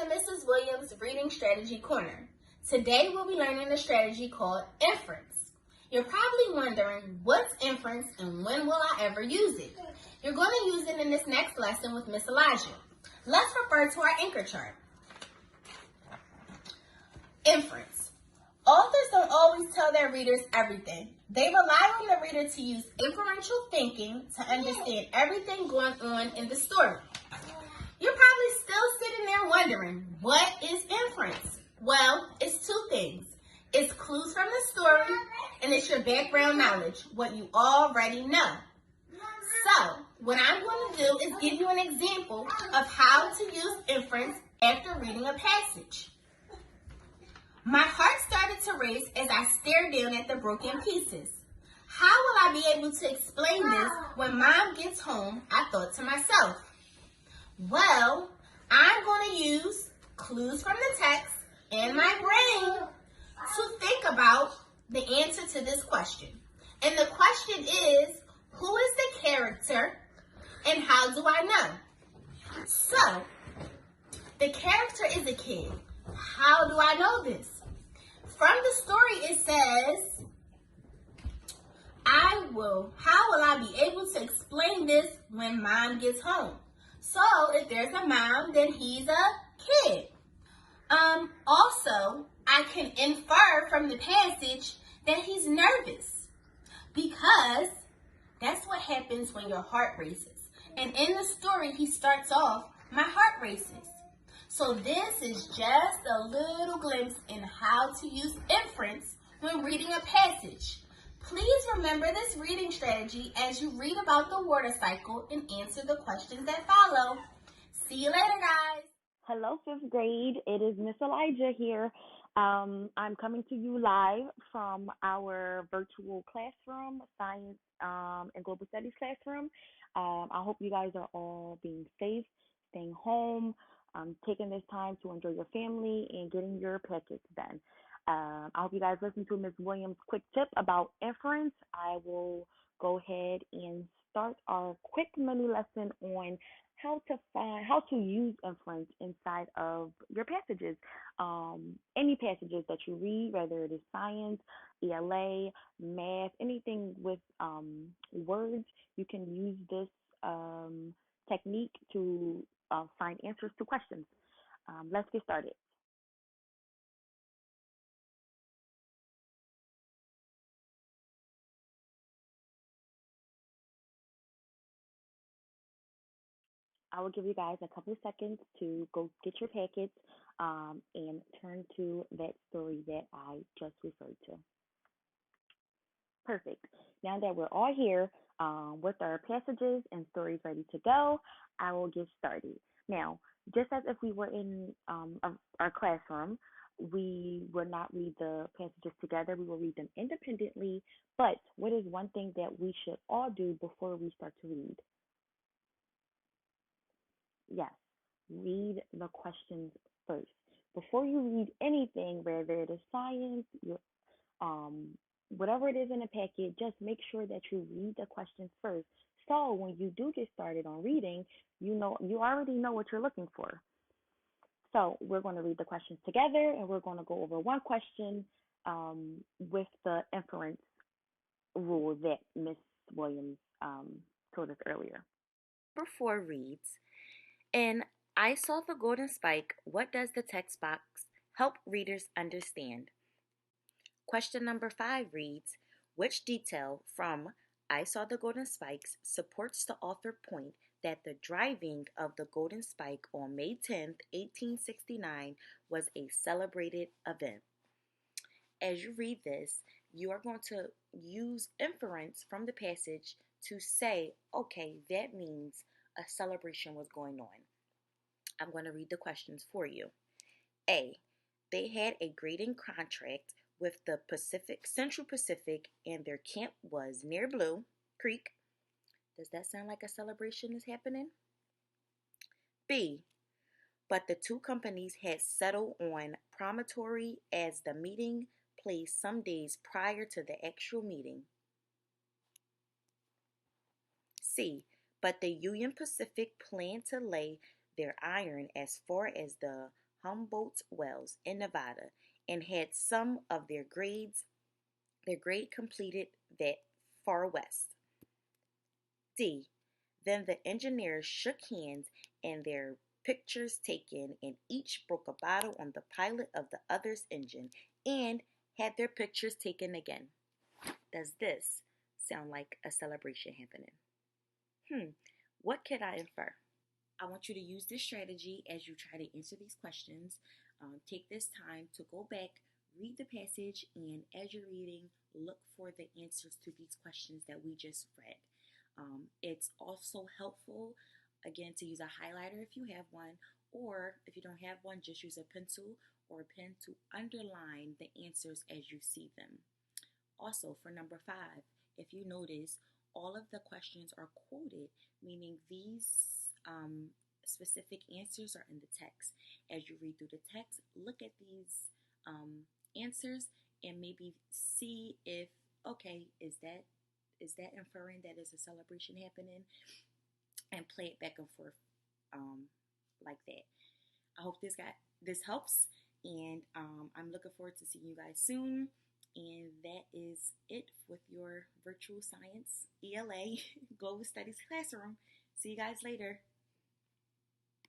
to Mrs. Williams' Reading Strategy Corner. Today we'll be learning a strategy called inference. You're probably wondering, what's inference and when will I ever use it? You're going to use it in this next lesson with Miss Elijah. Let's refer to our anchor chart. Inference. Authors don't always tell their readers everything. They rely on the reader to use inferential thinking to understand everything going on in the story. You're probably still sitting there wondering, what is inference? Well, it's two things. It's clues from the story, and it's your background knowledge, what you already know. So, what I'm going to do is give you an example of how to use inference after reading a passage. My heart started to race as I stared down at the broken pieces. How will I be able to explain this when Mom gets home? I thought to myself. Well, I'm going to use clues from the text and my brain to think about the answer to this question. And the question is, who is the character and how do I know? So, the character is a kid. How do I know this? From the story it says, how will I be able to explain this when Mom gets home? So, if there's a mom, then he's a kid. Also, I can infer from the passage that he's nervous because that's what happens when your heart races. And in the story, he starts off, my heart races. So this is just a little glimpse in how to use inference when reading a passage. Please remember this reading strategy as you read about the water cycle and answer the questions that follow. See you later, guys. Hello, fifth grade. It is Miss Elijah here. I'm coming to you live from our virtual classroom, science and global studies classroom. I hope you guys are all being safe, staying home, taking this time to enjoy your family and getting your packets done. I hope you guys listen to Ms. Williams' quick tip about inference. I will go ahead and start our quick mini lesson on how to use inference inside of your passages. Any passages that you read, whether it is science, ELA, math, anything with words, you can use this technique to find answers to questions. Let's get started. I will give you guys a couple of seconds to go get your packets and turn to that story that I just referred to. Perfect. Now that we're all here with our passages and stories ready to go, I will get started. Now, just as if we were in our classroom, we will not read the passages together. We will read them independently. But what is one thing that we should all do before we start to read? Yes, read the questions first. Before you read anything, whether it is science, um, whatever it is in a packet, just make sure that you read the questions first. So when you do get started on reading, you already know what you're looking for. So we're going to read the questions together, and we're going to go over one question with the inference rule that Miss Williams told us earlier. Number 4 reads, in I Saw the Golden Spike, what does the text box help readers understand? Question number 5 reads, which detail from I Saw the Golden Spikes supports the author point that the driving of the Golden Spike on May 10th, 1869 was a celebrated event? As you read this, you are going to use inference from the passage to say, okay, that means a celebration was going on. I'm going to read the questions for you. A, they had a grading contract with the Central Pacific, and their camp was near Blue Creek. Does that sound like a celebration is happening? B, but the two companies had settled on Promontory as the meeting place some days prior to the actual meeting. C, but the Union Pacific planned to lay their iron as far as the Humboldt Wells in Nevada and had some of their grade completed that far west. D. Then the engineers shook hands and their pictures taken, and each broke a bottle on the pilot of the other's engine and had their pictures taken again. Does this sound like a celebration happening? What could I infer? I want you to use this strategy as you try to answer these questions. Take this time to go back, read the passage, and as you're reading, look for the answers to these questions that we just read. It's also helpful, again, to use a highlighter if you have one, or if you don't have one, just use a pencil or a pen to underline the answers as you see them. Also, for number 5, if you notice, all of the questions are quoted, meaning these specific answers are in the text. As you read through the text, look at these answers and maybe see if, okay, is that inferring that is a celebration happening, and play it back and forth like that. I hope this helps, and I'm looking forward to seeing you guys soon. And that is it with your Virtual Science ELA Global Studies classroom. See you guys later.